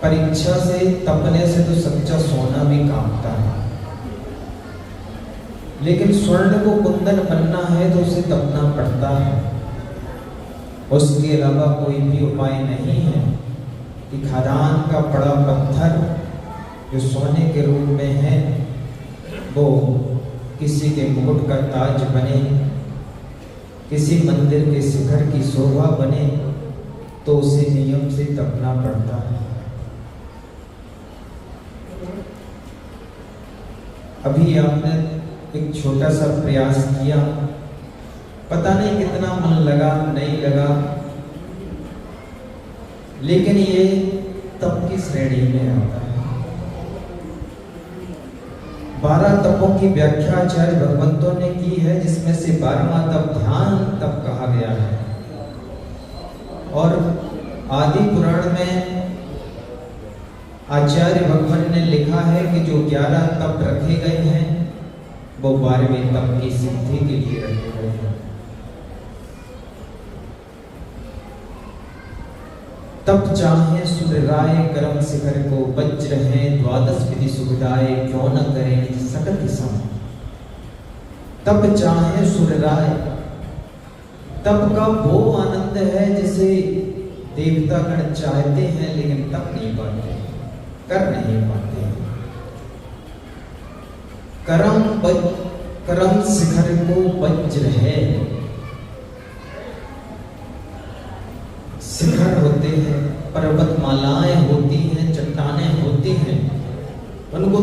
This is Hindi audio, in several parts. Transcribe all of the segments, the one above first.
परीक्षा से तपने से तो सच्चा सोना भी कांपता है, लेकिन स्वर्ण को कुंदन बनना है तो उसे तपना पड़ता है। उसके अलावा कोई भी उपाय नहीं है कि खदान का पड़ा पत्थर जो सोने के रूप में है वो किसी के मुकुट का ताज बने, किसी मंदिर के शिखर की शोभा बने, तो उसे नियम से तपना पड़ता है। अभी आपने एक छोटा सा प्रयास किया, पता नहीं कितना मन लगा नहीं लगा, लेकिन ये तप की श्रेणी में आता है। 12 तपों की व्याख्या आचार्य भगवंतों ने की है, जिसमें से 12वां तप ध्यान तप कहा गया है। और आदि पुराण में आचार्य भगवान ने लिखा है कि जो 11 तप रखे गए हैं वो 12वें तप की सिद्धि के लिए रखे गए हैं। तप चाहे सुर राय करम शिखर को, वज्र है द्वादश विधि सुविधाए, क्यों न करें सकत सम। तप चाहे सुर राय, तप का वो आनंद है जिसे देवता गण चाहते हैं लेकिन तप नहीं पाते, कर नहीं पाते। करम शिखर को वज्र है, शिखर होते हैं, पर्वतमालाएं होती हैं, चट्टानें होती हैं, उनको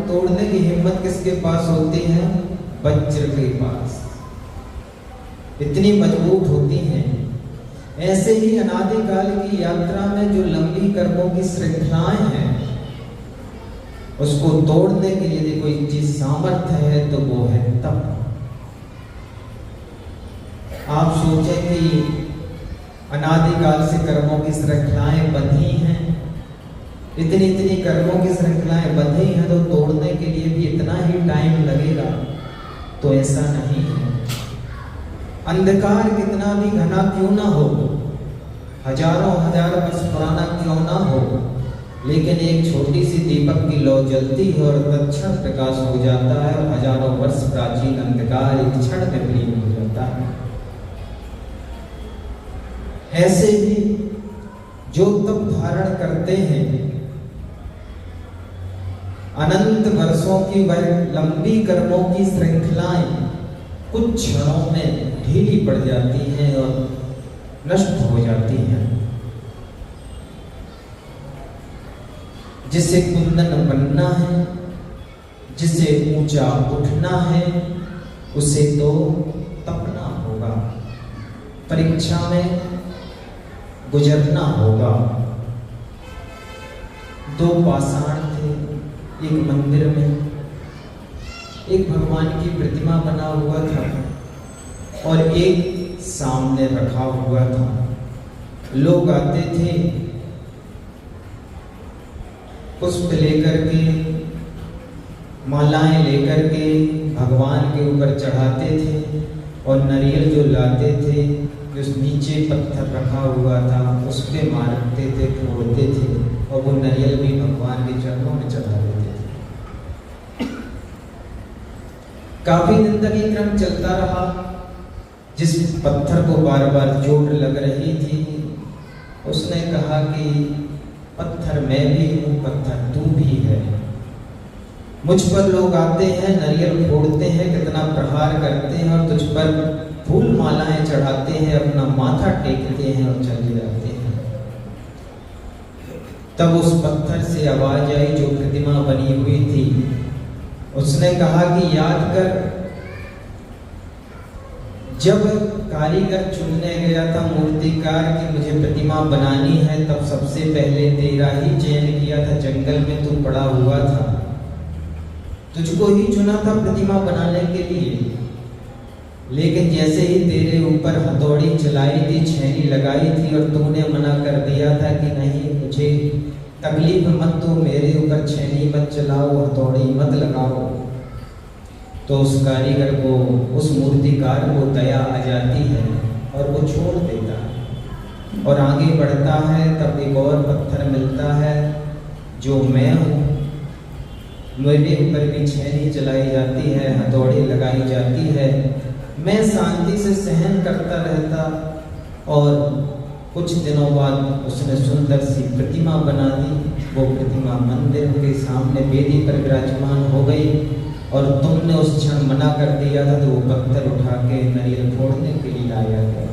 तोड़ने की हिम्मत किसके पास होती है? वज्र के पास। इतनी मजबूत होती हैं। ऐसे ही अनादिकाल की यात्रा में जो लंबी कर्मों की श्रृंखलाएं हैं, उसको तोड़ने के लिए यदि कोई चीज सामर्थ्य है तो वो है तप। आप सोचें कि अनादिकाल से कर्मों की श्रृंखलाएं बंधी हैं, इतनी कर्मों की श्रृंखलाएं बंधी हैं, तो तोड़ने के लिए भी इतना ही टाइम लगेगा? तो ऐसा नहीं है। अंधकार कितना भी घना क्यों ना हो, हजारों हजार वर्ष पुराना क्यों ना हो, लेकिन एक छोटी सी दीपक की लौ जलती है और तत्क्षण प्रकाश हो जाता है, और हजारों वर्ष प्राचीन अंधकार एक क्षण में विलीन हो जाता है। ऐसे ही जो तप धारण करते हैं, अनंत वर्षों की वह लंबी कर्मों की श्रृंखलाएं कुछ क्षणों में ढीली पड़ जाती हैं और नष्ट हो जाती हैं। जिसे कुंदन बनना है, जिसे ऊंचा उठना है, उसे तो तपना होगा, परीक्षा में गुजरना होगा। 2 पाषाण थे एक मंदिर में, एक भगवान की प्रतिमा बना हुआ था और एक सामने रखा हुआ था। लोग आते थे, पुष्प लेकर के, मालाएं लेकर के भगवान के ऊपर चढ़ाते थे, और नारियल जो लाते थे, जो नीचे पत्थर रखा हुआ था उस पे मारते थे, फोड़ते थे, और वो नारियल भी भगवान के चरणों में चढ़ा देते थे। काफी दिन तक ये क्रम चलता रहा। जिस पत्थर को बार बार चोट लग रही थी, उसने कहा कि पत्थर मैं भी हूँ, पत्थर तू भी है। मुझ पर लोग आते हैं, नारियल फोड़ते हैं, कितना प्रहार करते हैं, और तुझ पर फूल मालाएं चढ़ाते हैं, अपना माथा टेकते हैं और चले जाते हैं। तब उस पत्थर से आवाज आई जो प्रतिमा बनी हुई थी। उसने कहा कि याद कर, जब कारीगर चुनने गया था मूर्तिकार कि मुझे प्रतिमा बनानी है, तब सबसे पहले तेरा ही चयन किया था। जंगल में तू पड़ा हुआ था, तुझको ही चुना था प्रतिमा बनाने के लिए। लेकिन जैसे ही तेरे ऊपर हथौड़ी चलाई थी, छेनी लगाई थी, और तूने मना कर दिया था कि नहीं मुझे तकलीफ मत दो, मेरे ऊपर छेनी मत चलाओ, हथौड़ी मत लगाओ, तो उस कारीगर को, उस मूर्तिकार को दया आ जाती है और वो छोड़ देता है और आगे बढ़ता है तब एक और पत्थर मिलता है जो मैं हूँ। मेरे ऊपर भी छेनी चलाई जाती है, हथौड़ी लगाई जाती है, मैं शांति से सहन करता रहता। और कुछ दिनों बाद उसने सुंदर सी प्रतिमा बना दी। वो प्रतिमा मंदिर के सामने वेदी पर विराजमान हो गई और तुमने उस क्षण मना कर दिया था तो वो पत्थर उठा के नारियल फोड़ने के लिए लाया गया।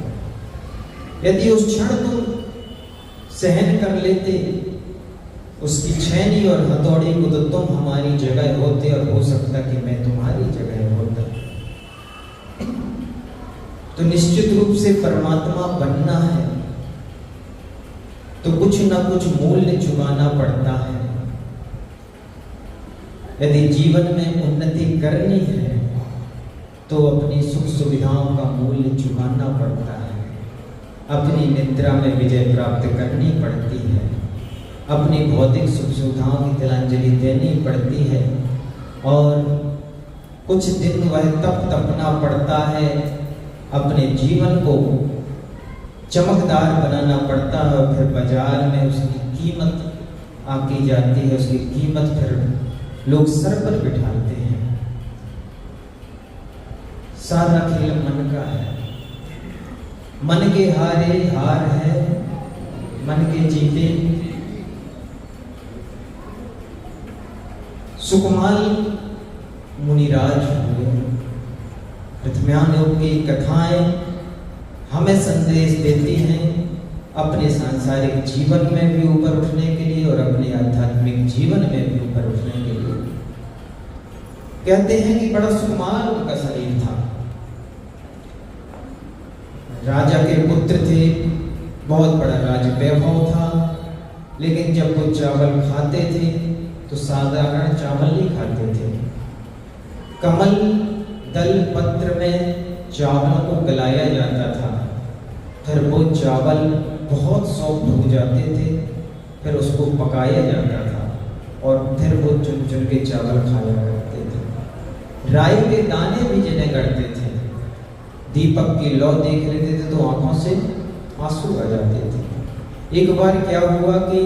यदि उस क्षण तुम सहन कर लेते उसकी छेनी और हथौड़ी को तो तुम हमारी जगह होते और हो सकता कि मैं तुम्हारी जगह होता। तो निश्चित रूप से परमात्मा बनना है तो कुछ ना कुछ मूल्य चुकाना पड़ता है। यदि जीवन में उन्नति करनी है तो अपनी सुख सुविधाओं का मूल्य चुकाना पड़ता है, अपनी निद्रा में विजय प्राप्त करनी पड़ती है, अपनी भौतिक सुख सुविधाओं की तिलांजलि देनी पड़ती है और कुछ दिन वह तप तपना पड़ता है, अपने जीवन को चमकदार बनाना पड़ता है और फिर बाजार में उसकी कीमत आकी जाती है, उसकी कीमत फिर लोग सर पर बिठाते हैं। सारा खेल मन का है, मन के हारे हार है, मन के जीते सुकुमाल मुनिराज हुए। प्रथम्यान योग की कथाएं हमें संदेश देती हैं अपने सांसारिक जीवन में भी ऊपर उठने के लिए और अपने आध्यात्मिक जीवन में भी ऊपर उठने के लिए। कहते हैं कि बड़ा सुकुमार उनका शरीर था, राजा के पुत्र थे, बहुत बड़ा राज वैभव था, लेकिन जब वो चावल खाते थे तो साधारण चावल नहीं खाते थे। कमल दल पत्र में चावलों को गलाया जाता था, फिर वो चावल बहुत सॉफ्ट हो जाते थे, फिर उसको पकाया जाता था और फिर वो चुन चुन के चावल खाया करते थे। राई के दाने भी जिन्हें गढ़ते थे, दीपक की लौ देख लेते थे तो आंखों से आंसू आ जाते थे। एक बार क्या हुआ कि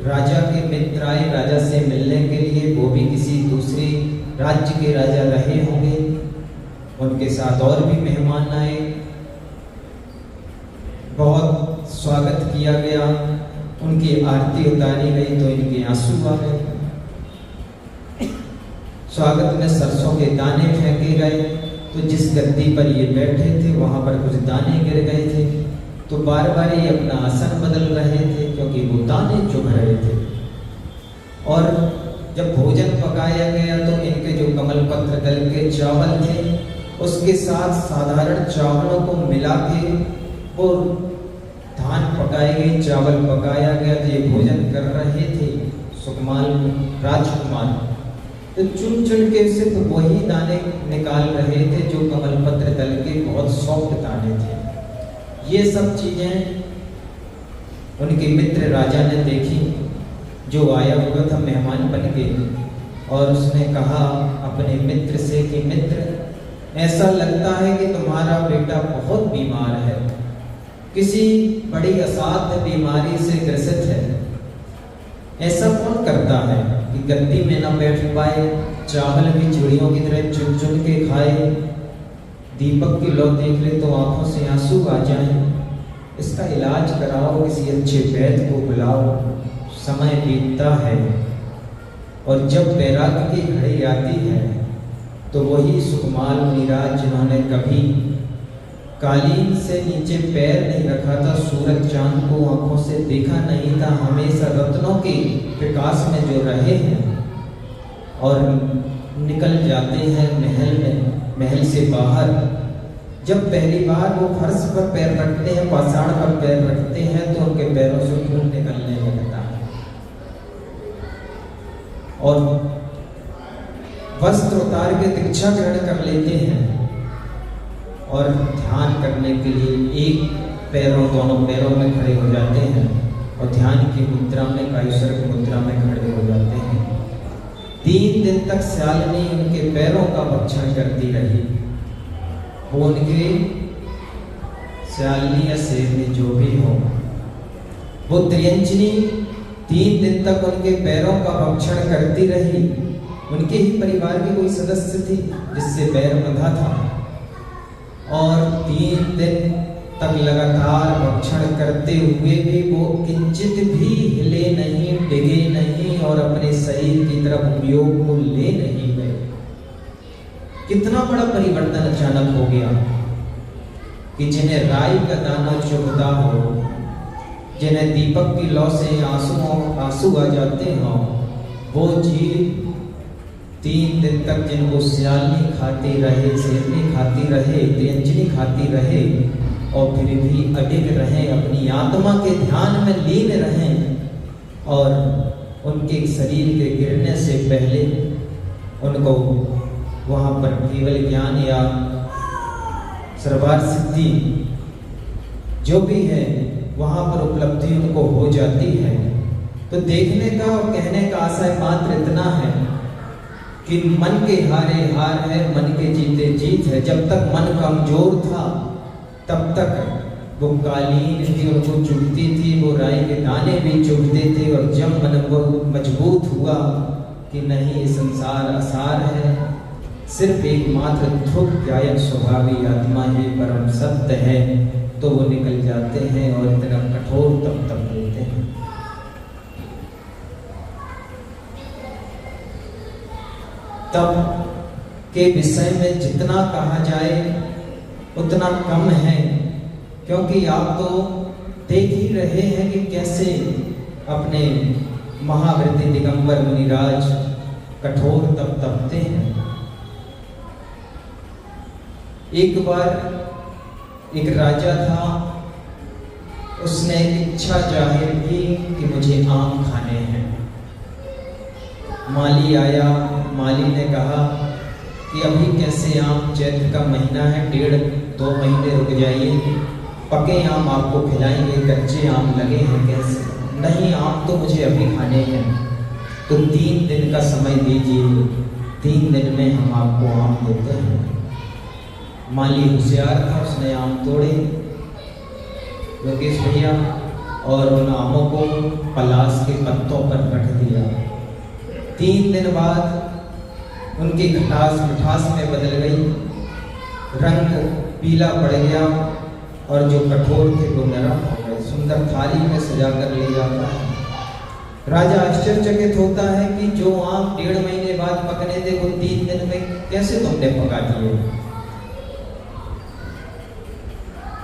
राजा के मित्र आए राजा से मिलने के लिए, वो भी किसी दूसरे राज्य के राजा रहे होंगे, उनके साथ और भी मेहमान आए, बहुत स्वागत किया गया, उनकी आरती उतारी गई तो इनके आंसू आ गए। स्वागत में सरसों के दाने फेंके गए तो जिस गद्दी पर ये बैठे थे वहां पर कुछ दाने गिर गए थे, तो बार बार ये अपना आसन बदल रहे थे क्योंकि वो दाने चुभ रहे थे। और जब भोजन पकाया गया तो इनके जो कमल पत्र दल के चावल थे उसके साथ साधारण चावलों को मिला के वो धान पकाए गए, चावल पकाया गया, तो ये भोजन कर रहे थे सुकुमाल राजकुमार। तो चुन चुन के सिर्फ वही दाने निकाल रहे थे जो कमल पत्र दल के बहुत सॉफ्ट दाने थे। ये सब चीजें उनके मित्र राजा ने देखी, जो आया हुआ था मेहमान बन के, और उसने कहा अपने मित्र से कि मित्र, ऐसा लगता है कि तुम्हारा बेटा बहुत बीमार है, किसी बड़ी असाध्य बीमारी से ग्रसित है। ऐसा कौन करता है कि गद्दी में ना बैठ पाए, चावल भी चिड़ियों की तरह चुन चुन के खाए, दीपक की लौ देख ले तो आंखों से आंसू आ जाए। इसका इलाज कराओ, किसी अच्छे वैद्य को बुलाओ। समय बीतता है और जब वैराग्य की घड़ी आती है तो वही सुकुमाल मुनिराज जिन्होंने कभी कालीन से नीचे पैर नहीं रखा था, सूरज चांद को आंखों से देखा नहीं था, हमेशा रत्नों के प्रकाश में जो रहे हैं और निकल जाते हैं महल में, महल से बाहर। जब पहली बार वो फर्श पर पैर रखते हैं, पाषाण पर पैर रखते हैं, तो उनके पैरों से खून निकलने लगता है और वस्त्र उतार के दीक्षा ग्रहण कर लेते हैं और ध्यान करने के लिए एक पैरों दोनों पैरों में खड़े हो जाते हैं और ध्यान की मुद्रा में, कायेश्वर की मुद्रा में खड़े हो जाते हैं। 3 दिन तक शालिनी उनके पैरों का भक्षण करती रही। वो उनके शालिनी या शेरनी जो भी हो, वो त्रियंजनी 3 दिन तक उनके पैरों का भक्षण करती रही। उनके ही परिवार की कोई सदस्य थी जिससे पैर बंधा था, और 3 दिन तक लगातार भक्षण करते हुए भी वो किंचित भी हिले नहीं, डिगे नहीं और अपने शरीर की तरफ उपयोग को ले नहीं गए। कितना बड़ा परिवर्तन अचानक हो गया कि जिन्हें राई का दाना चुभता हो, जिन्हें दीपक की लौ से आंसू आ जाते हों, वो जीव 3 दिन तक जिनको सियालनी खाती रहे, शेरनी खाती रहे, त्रियंजनी खाती रहे और फिर भी अडिग रहें, अपनी आत्मा के ध्यान में लीन रहें और उनके शरीर के गिरने से पहले उनको वहाँ पर केवल ज्ञान या सर्वार्थ सिद्धि जो भी है वहाँ पर उपलब्धि उनको हो जाती है। तो देखने का और कहने का आशय मात्र इतना है कि मन के हारे हार है, मन के जीते जीत है। जब तक मन कमजोर था तब तक वो कालीन भी उनको चुभती थी, वो राई के दाने भी चुभते थे, और जब मन वो मजबूत हुआ कि नहीं ये संसार असार है, सिर्फ एकमात्र ध्रुव गायक स्वभावी आत्मा ही परम सत्य है, तो वो निकल जाते हैं और इतना कठोर तप लेते हैं। तप के विषय में जितना कहा जाए उतना कम है, क्योंकि आप तो देख ही रहे हैं कि कैसे अपने महावृत्ति दिगंबर मुनिराज कठोर तप तपते हैं। एक बार एक राजा था, उसने इच्छा जाहिर की कि मुझे आम खाने हैं। माली आया, माली ने कहा कि अभी कैसे आम, चैत्र का महीना है, 1.5-2 महीने रुक जाइए, पके आम आपको खिलाएंगे, कच्चे आम लगे हैं कैसे? नहीं, आम तो मुझे अभी खाने हैं, तो 3 दिन का समय दीजिए, 3 दिन में हम आपको आम देते हैं। माली होशियार था, उसने आम तोड़े योगेश भैया और उन आमों को पलाश के पत्तों पर रख दिया। 3 दिन बाद उनकी खटास मिठास में बदल गई, रंग पीला पड़ गया और जो कठोर थे वो नरम हो गए। सुंदर थाली में सजा कर ले जाता है। राजा आश्चर्यचकित होता है कि जो आम 1.5 महीने बाद पकने थे वो 3 दिन में कैसे तुमने पका दिए?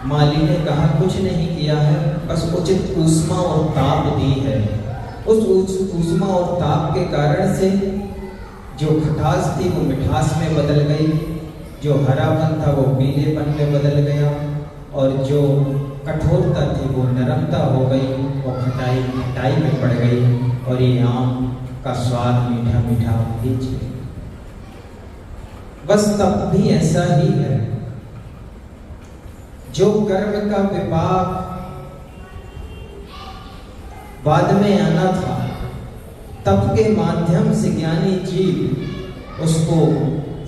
माली ने कहा कुछ नहीं किया है, बस उचित ऊष्मा और ताप दी है। उस ऊष्मा और ताप के कारण से जो खटास थी वो मिठास में बदल गई, जो हरापन था वो पीलेपन में बदल गया, और जो कठोरता थी वो नरमता हो गई और खटाई में पड़ गई, और ये आम का स्वाद मीठा मीठा बीच गया। बस तब भी ऐसा ही है। जो कर्म का विपाक बाद में आना था, तप के माध्यम से ज्ञानी जीव उसको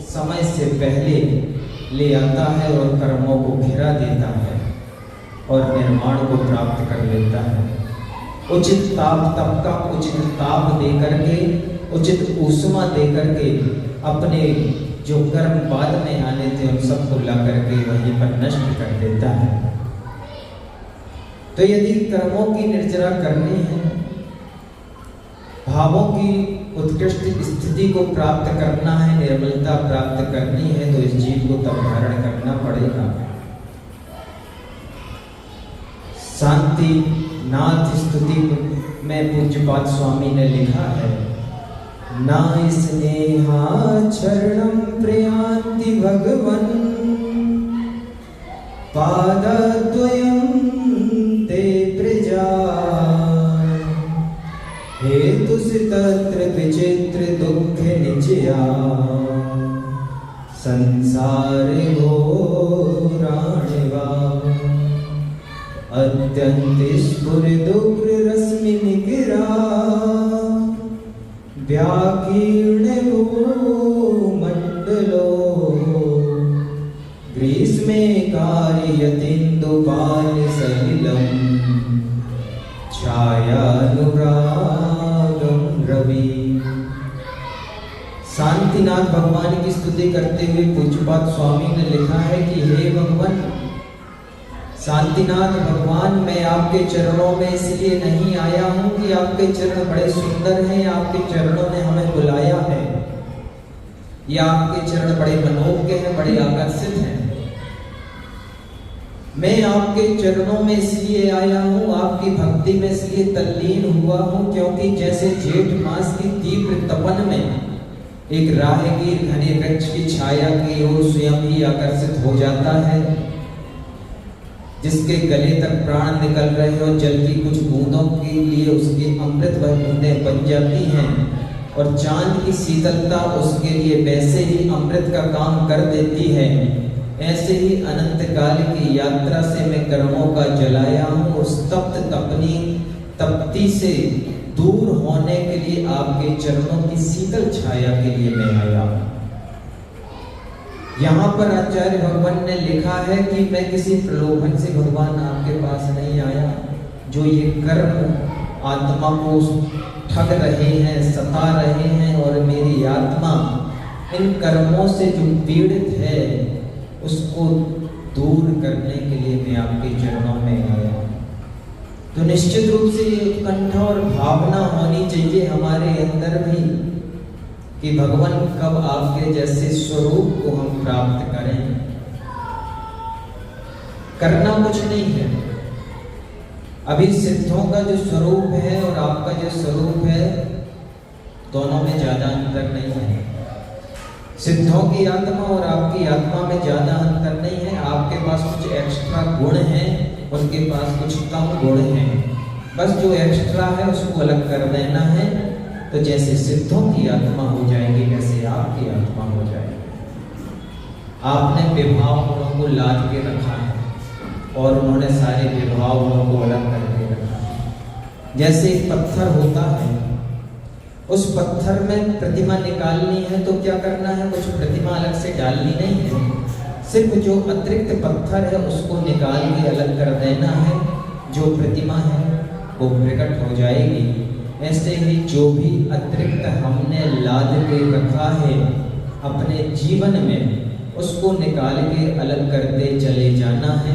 समय से पहले ले आता है और कर्मों को घिरा देता है और निर्माण को प्राप्त कर लेता है। उचित ताप, तप का उचित ताप दे करके, उचित ऊष्मा दे करके अपने जो कर्म बाद में आने थे उन सबको ला करके वहीं पर नष्ट कर देता है। तो यदि कर्मों की निर्जरा करनी है, भावों की उत्कृष्ट स्थिति को प्राप्त करना है, निर्मलता प्राप्त करनी है, तो इस जीव को तब धारण करना पड़ेगा। शांति नाथ स्तुति में पूज्यपाद स्वामी ने लिखा है, नाय स्नेहा चरणं प्रयान्ति भगवन् पादद्वयं ते प्रजा हेतुसि तत्र विचित्र दुःख निचया संसारे घोराणि वा अत्यन्ति स्फुरदुग्र रश्मि निगिरा व्याकीर्ण भूमण्डलो ग्रीष्मे कार्यतीन्दुपाल सलिलं कबीर। शांतिनाथ भगवान की स्तुति करते हुए पूज्यपाद स्वामी ने लिखा है कि हे भगवान शांतिनाथ भगवान, मैं आपके चरणों में इसलिए नहीं आया हूं कि आपके चरण बड़े सुंदर हैं, आपके चरणों ने हमें बुलाया है, या आपके चरण बड़े मनोज्ञ हैं, बड़े आकर्षित हैं। मैं आपके चरणों में इसलिए आया हूं, आपकी भक्ति में इसलिए तल्लीन हुआ हूं, क्योंकि जैसे जेठ मास की तीव्र तपन में एक राहगीर घने वृक्ष की छाया की ओर स्वयं ही आकर्षित हो जाता है, जिसके गले तक प्राण निकल रहे हो, जल की कुछ बूंदों के लिए उसकी अमृत वह बूंदें बन जाती हैं, और चांद की शीतलता उसके लिए वैसे ही अमृत का काम कर देती है। ऐसे ही अनंत काल की यात्रा से मैं कर्मों का जलाया हूँ, उस तप्ती से दूर होने के लिए आपके चरणों की शीतल छाया के लिए मैं आया हूँ। यहाँ पर आचार्य भगवान ने लिखा है कि मैं किसी प्रलोभन से भगवान आपके पास नहीं आया। जो ये कर्म आत्मा को ठग रहे हैं, सता रहे हैं, और मेरी आत्मा इन कर्मों से जो पीड़ित है उसको दूर करने के लिए मैं आपके चरणों में आया। तो निश्चित रूप से ये उत्कंठा और भावना होनी चाहिए हमारे अंदर भी कि भगवान कब आपके जैसे स्वरूप को हम प्राप्त करें। करना कुछ नहीं है, अभी सिद्धों का जो स्वरूप है और आपका जो स्वरूप है दोनों में ज्यादा अंतर नहीं है। सिद्धों की आत्मा और आपकी आत्मा में ज्यादा अंतर नहीं है। आपके पास कुछ एक्स्ट्रा गुण हैं, उनके पास कुछ कम गुण हैं, बस जो एक्स्ट्रा है उसको अलग कर देना है। तो जैसे सिद्धों की आत्मा हो जाएगी वैसे आपकी आत्मा हो जाएगी। आपने विभाव गुणों को लाद के रखा है और उन्होंने सारे विभाव गुणों को अलग करके रखा है। जैसे एक पत्थर होता है, उस पत्थर में प्रतिमा निकालनी है तो क्या करना है, कुछ प्रतिमा अलग से डालनी नहीं है, सिर्फ जो अतिरिक्त पत्थर है उसको निकाल के अलग कर देना है, जो प्रतिमा है वो प्रकट हो जाएगी। ऐसे ही जो भी अतिरिक्त हमने लाद के रखा है अपने जीवन में उसको निकाल के अलग करते चले जाना है,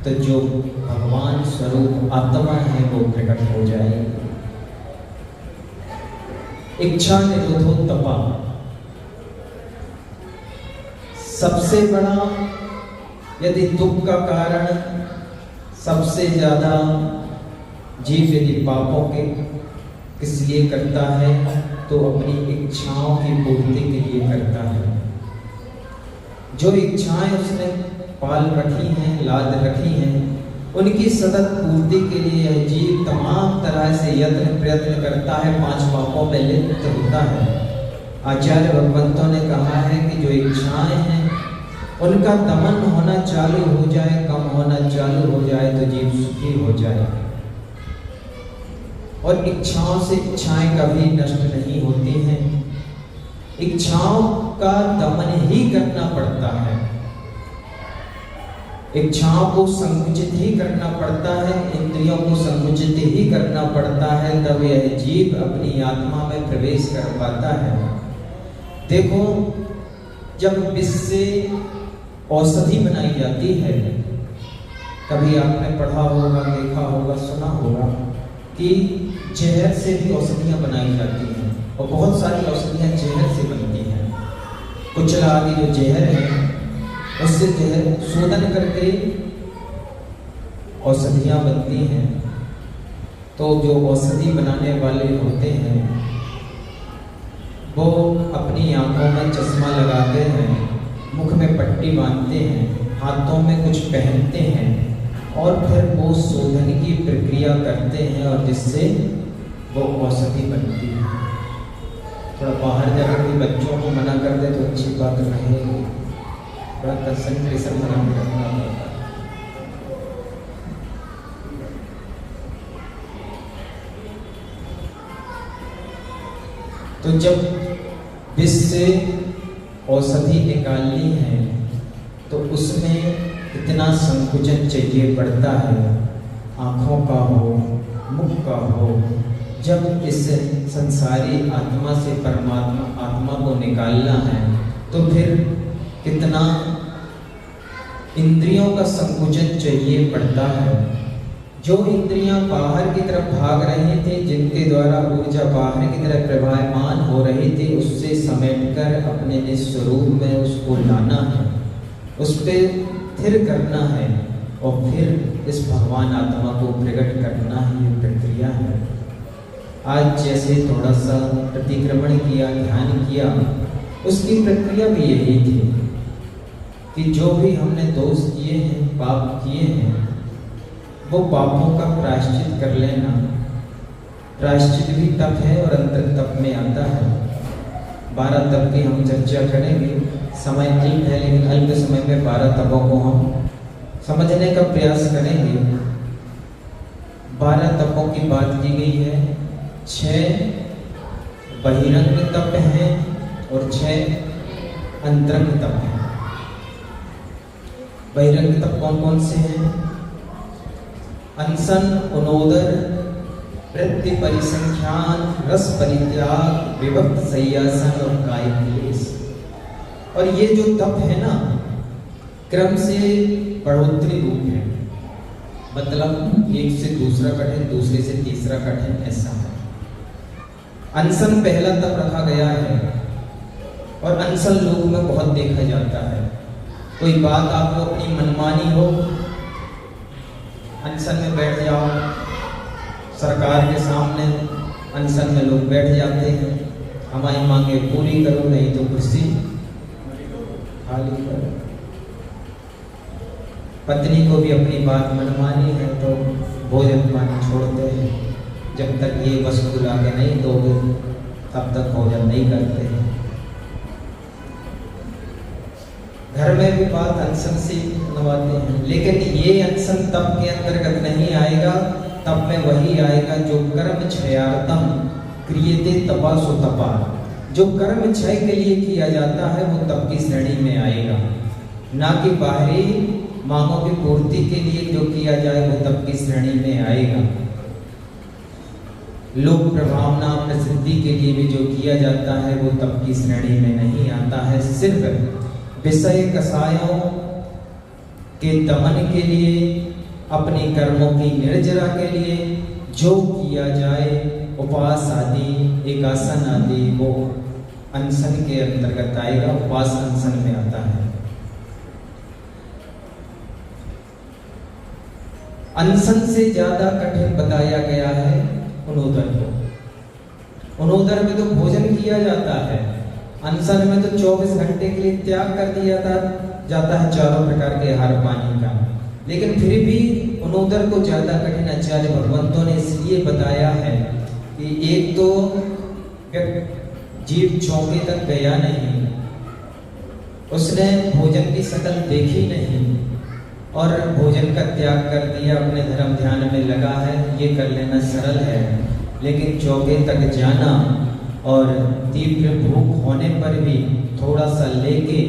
तो जो भगवान स्वरूप आत्मा है वो प्रकट हो जाएगी। इच्छा निरोधो तपा, सबसे बड़ा यदि दुख का कारण सबसे ज्यादा जीव यदि पापों के किस लिए करता है तो अपनी इच्छाओं की पूर्ति के लिए करता है। जो इच्छाएं उसने पाल रखी हैं, लाद रखी हैं, उनकी सतत पूर्ति के लिए जीव तमाम तरह से यत्न प्रयत्न करता है, 5 पापों में लिप्त होता है। आचार्य भगवंतों ने कहा है कि जो इच्छाएं हैं उनका दमन होना चालू हो जाए, कम होना चालू हो जाए तो जीव सुखी हो जाए। और इच्छाओं से इच्छाएं कभी नष्ट नहीं होती हैं, इच्छाओं का दमन ही करना पड़ता है, इच्छाओं को संकुचित ही करना पड़ता है, इंद्रियों को संकुचित ही करना पड़ता है, तब यह जीव अपनी आत्मा में प्रवेश कर पाता है। देखो, जब विष से औषधि बनाई जाती है, कभी आपने पढ़ा होगा, देखा होगा, सुना होगा कि जहर से भी औषधियाँ बनाई जाती हैं, और बहुत सारी औषधियाँ जहर से बनती हैं। कुचला आदि जो जहर है उससे जहर शोधन करके औषधियाँ बनती हैं। तो जो औषधि बनाने वाले होते हैं वो अपनी आंखों में चश्मा लगाते हैं, मुख में पट्टी बांधते हैं, हाथों में कुछ पहनते हैं, और फिर वो शोधन की प्रक्रिया करते हैं और जिससे वो औषधि बनती है। थोड़ा बाहर जाकर भी बच्चों को मना कर दे तो अच्छी बात रहेगी, थोड़ा कंसंट्रेशन बना के रखना पड़ता है। तो जब विष से औषधि निकालनी है तो उसमें इतना संकुचन चाहिए पड़ता है, आँखों का हो, मुख का हो, जब इस संसारी आत्मा से परमात्मा आत्मा को निकालना है तो फिर कितना इंद्रियों का संकुचन चाहिए पड़ता है। जो इंद्रियां बाहर की तरफ भाग रही थी, जिनके द्वारा ऊर्जा बाहर की तरफ प्रवाहमान हो रही थी, उससे समेटकर अपने निज स्वरूप में उसको लाना है, उस पर स्थिर करना है और फिर इस भगवान आत्मा को प्रकट करना ही प्रक्रिया है। आज जैसे थोड़ा सा प्रतिक्रमण किया, ध्यान किया, उसकी प्रक्रिया भी यही थी कि जो भी हमने दोष किए हैं, पाप किए हैं, वो पापों का प्रायश्चित कर लेना। प्रायश्चित भी तप है और अंतर तप में आता है। 12 तप की हम चर्चा करेंगे। समय अल्प है, लेकिन अल्प समय में 12 तपों को हम समझने का प्रयास करेंगे। 12 तपों की बात की गई है। 6 बहिरंग तप हैं और 6 अंतरंग तप हैं। बहिरंग तप कौन कौन से हैं? अनशन, उनोदर, वृत्ति परिसंख्यान, रस परित्याग, विभक्त सय्यासन और कायिक क्लेश। और ये जो तप है ना, क्रम से बढ़ोतरी रूप है। मतलब एक से दूसरा कठिन, दूसरे से तीसरा कठिन, ऐसा है। अनशन पहला तप रखा गया है और अनशन लोग में बहुत देखा जाता है। कोई बात आपको अपनी मनमानी हो, अनशन में बैठ जाओ। सरकार के सामने अनशन में लोग बैठ जाते हैं, हमारी मांगे पूरी करो, नहीं तो कुर्सी खाली करो। पत्नी को भी अपनी बात मनमानी है तो भोजन पानी छोड़ते हैं। जब तक ये वस्तु लाके नहीं दोगे तब तक भोजन नहीं करते हैं। घर में भी बात अनशन से नवाते हैं, लेकिन ये अनशन तप के अंतर्गत नहीं आएगा। तप में वही आएगा जो कर्म क्षयार्थम क्रियते तपा सो तपा। जो कर्म क्षय के लिए किया जाता है वो तप की श्रेणी में आएगा, ना कि बाहरी मांगों की पूर्ति के लिए जो किया जाए वो तप की श्रेणी में आएगा। लोक प्रभावना प्रसिद्धि के लिए भी जो किया जाता है वो तप की श्रेणी में नहीं आता है। सिर्फ विषय कसायों के दमन के लिए, अपने कर्मों की निर्जरा के लिए जो किया जाए, उपवास आदि, एकासन आदि, वो अनशन के अंतर्गत आएगा। उपवास अनशन में आता है। अनशन से ज्यादा कठिन बताया गया है उनोदर को। उनोदर में तो भोजन किया जाता है, अनशन में तो 24 घंटे के लिए त्याग कर दिया जाता है चारों प्रकार के आहार पानी का। लेकिन फिर भी उनोदर को ज्यादा कठिन आचार्य भगवंतों ने इसलिए बताया है कि एक तो जीव चौके तक गया नहीं, उसने भोजन की शकल देखी नहीं और भोजन का त्याग कर दिया, अपने धर्म ध्यान में लगा है। ये कर लेना सरल है, लेकिन चौके तक जाना और तीव्र भूख होने पर भी थोड़ा सा लेके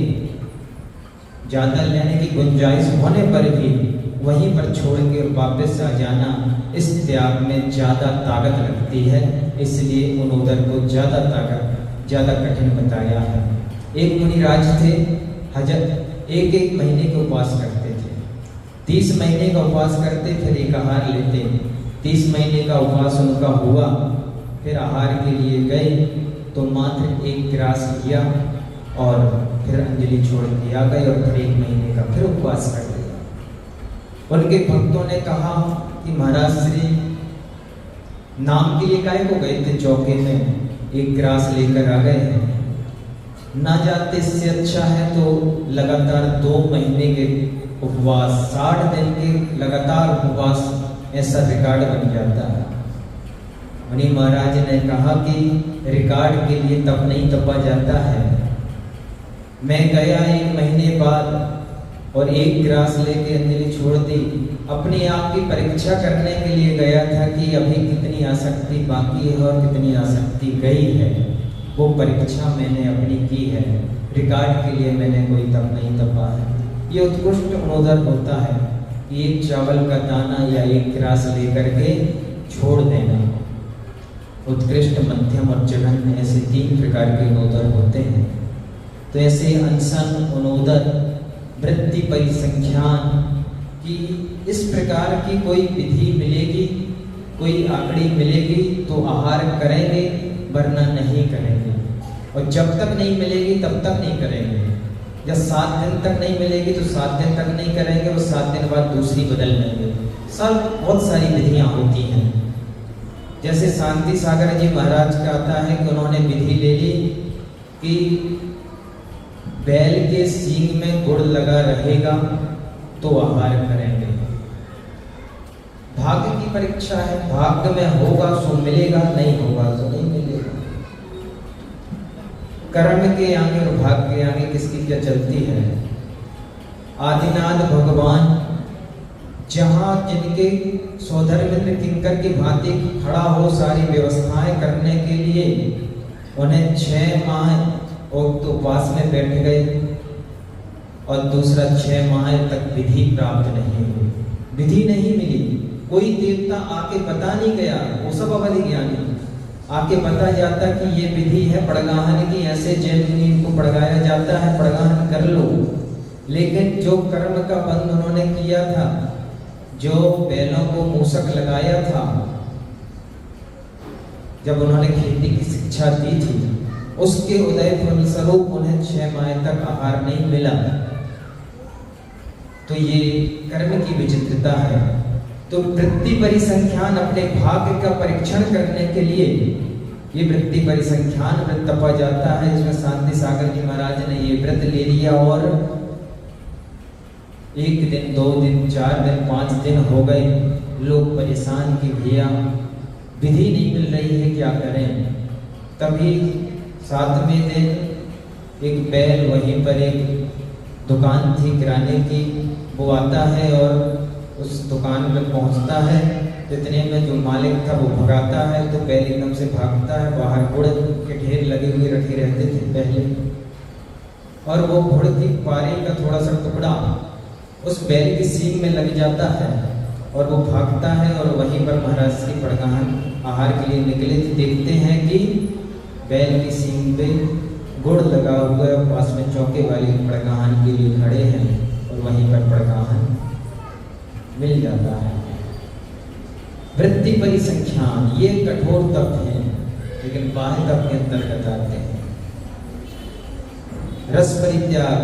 ज्यादा लेने की गुंजाइश होने पर भी वहीं पर छोड़ के वापस आ जाना, इस त्याग में ज्यादा ताकत लगती है। इसलिए उनोदर को ज्यादा कठिन बताया है। एक मुनिराज थे, एक महीने के उपवास करते थे। 30 महीने का उपवास करते, फिर एक आहार लेते। 30 महीने का उपवास उनका हुआ, फिर आहार के लिए गए तो मात्र 1 ग्रास लिया और फिर अंजलि छोड़ के आ गए और फिर 1 महीने का फिर उपवास कर लिया। उनके भक्तों ने कहा कि महाराज श्री नाम के लिए काहे को गए थे चौके में, 1 ग्रास लेकर आ गए हैं, ना जाते इससे अच्छा है तो लगातार 2 महीने के उपवास, 60 दिन के लगातार उपवास, ऐसा रिकॉर्ड बन जाता है। मुनि महाराज ने कहा कि रिकॉर्ड के लिए तप नहीं तपा जाता है। मैं गया 1 महीने बाद और 1 ग्रास लेके अंजलि छोड़ दी। अपने आप की परीक्षा करने के लिए गया था कि अभी कितनी आसक्ति बाकी है और कितनी आसक्ति गई है। वो परीक्षा मैंने अपनी की है, रिकॉर्ड के लिए मैंने कोई तप नहीं तपा है। ये उत्कृष्ट उनोदर होता है कि 1 चावल का दाना या 1 ग्रास लेकर के छोड़ देना। उत्कृष्ट, मध्यम और जघन्य, ऐसे 3 प्रकार के अनोदर होते हैं। तो ऐसे अनशन, अनोदर, वृत्ति परिसंख्यान की इस प्रकार की कोई विधि मिलेगी, कोई आकड़ी मिलेगी तो आहार करेंगे, वरना नहीं करेंगे। और जब तक नहीं मिलेगी तब तक नहीं करेंगे। जब 7 दिन तक नहीं मिलेगी तो 7 दिन तक नहीं करेंगे, और 7 दिन बाद दूसरी बदल लेंगे। सब बहुत सारी विधियां होती हैं। जैसे शांति सागर जी महाराज का आता है कि उन्होंने विधि ले ली कि बैल के सींग में गुड़ लगा रहेगा तो आहार करेंगे। भाग्य की परीक्षा है, भाग्य में होगा सो मिलेगा, नहीं होगा तो नहीं मिलेगा। कर्म के आगे और भाग्य के आगे किसकी क्या चलती है। आदिनाथ भगवान जहां जिनके सौधर्मिंद्र किंकर की भांति खड़ा हो सारी व्यवस्थाएं करने के लिए, उन्हें 6 माह और तो उपवास में बैठ गए, और दूसरा 6 माह तक विधि प्राप्त नहीं हुई, विधि नहीं मिली। कोई देवता आके बता नहीं गया, वो सब अवधि ज्ञानी आके बता जाता कि ये विधि है पड़गाहन की, ऐसे जैन को पड़गाया जाता है, पड़गाहन कर लो। लेकिन जो कर्म का बंध उन्होंने किया था, जो बैलों को मूसक लगाया था, जब उन्होंने खेती की शिक्षा दी थी, उसके उदय फलस्वरूप उन्हें 6 माह तक आहार नहीं मिला। तो ये कर्म की विचित्रता है। तो वृत्ति परिसंख्यान, अपने भाग्य का परीक्षण करने के लिए ये वृत्ति परिसंख्यान व्रत तपा जाता है, जिसमें शांति सागर जी महाराज ने ये व्रत ले लिया। और 1 दिन, 2 दिन, 4 दिन, 5 दिन हो गए, लोग परेशान कि भैया विधि नहीं मिल रही है, क्या करें। तभी 7वें दिन एक बैल, वहीं पर एक दुकान थी किराने की, वो आता है और उस दुकान में पहुंचता है। इतने में जो मालिक था वो भगाता है, तो बैल एकदम से भागता है। बाहर गुड़ के ढेर लगे हुए रखे रहते थे पहले, और वो गुड़ की पारे का थोड़ा सा टुकड़ा उस बैल की सींग में लग जाता है, और वो भागता है। और वहीं पर महाराज श्री पड़गाहन आहार के लिए निकले थे, देखते हैं कि बैल की सींग पे गुड़ लगा हुआ है, पास में चौके वाले पड़गाहन के लिए खड़े हैं, और वहीं पर पड़गाहन मिल जाता है। वृत्ति परिसंख्यान ये कठोर तप है, लेकिन बाह्य तप के अंतर्गत आते हैं। रस परित्याग,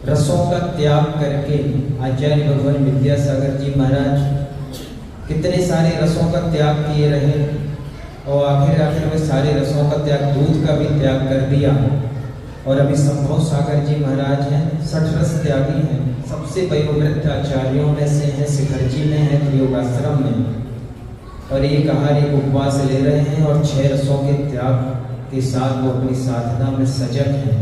रसों का त्याग करके आचार्य भगवान विद्यासागर जी महाराज कितने सारे रसों का त्याग किए रहे, और आखिर में सारे रसों का त्याग, दूध का भी त्याग कर दिया। और अभी संभव सागर जी महाराज हैं, 60 रस त्यागी हैं, सबसे वयोवृद्ध आचार्यों में से हैं, शिखर जी में है योगाश्रम में। और एक आहार, एक उपवास ले रहे हैं, और 6 रसों के त्याग के साथ वो अपनी साधना में सजग हैं।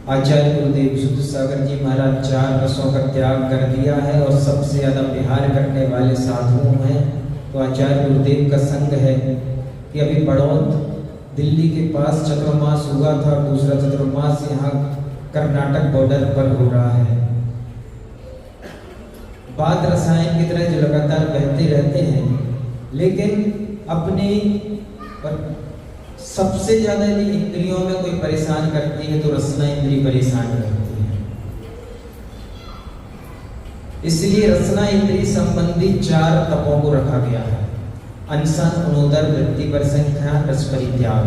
आचार्य गुरुदेव शुद्ध सागर जी महाराज 4 रसों का त्याग कर दिया है, और सबसे ज्यादा विहार करने वाले साधुओं हैं। तो आचार्य गुरुदेव का संग है कि अभी बड़ौद दिल्ली के पास चतुर्मास हुआ था, दूसरा चतुर्मास यहाँ कर्नाटक बॉर्डर पर हो रहा है। बात रसायन की तरह जो लगातार बहते रहते हैं, लेकिन अपनी और सबसे ज्यादा यदि इंद्रियों में कोई परेशान करती है तो रसना इंद्री परेशान करती है। इसलिए रसना इंद्री संबंधी 4 तपों को रखा गया है। अनशन, अनोदर, वृत्ति परिसंख्यान, रस परित्याग।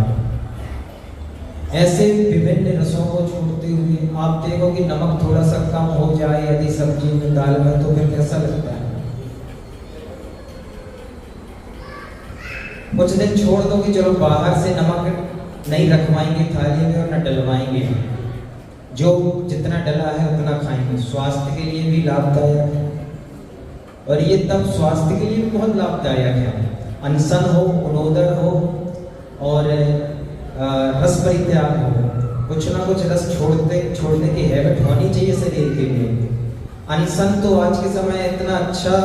ऐसे विभिन्न रसों को छोड़ते हुए आप देखो कि नमक थोड़ा सा कम हो जाए यदि सब्जी में, दाल में, तो फिर कैसा लगता है। कुछ दिन छोड़ दो कि चलो बाहर से नमक नहीं रखवाएंगे थाली में और न डलवाएंगे, जो जितना डला है उतना खाएंगे, स्वास्थ्य के लिए भी लाभदायक है। और ये तब स्वास्थ्य के लिए भी बहुत लाभदायक है। अनशन हो, अनोदर हो और रस परित्याग हो, कुछ ना कुछ रस छोड़ने की हैबिट होनी चाहिए शरीर के लिए। अनशन तो आज के समय इतना अच्छा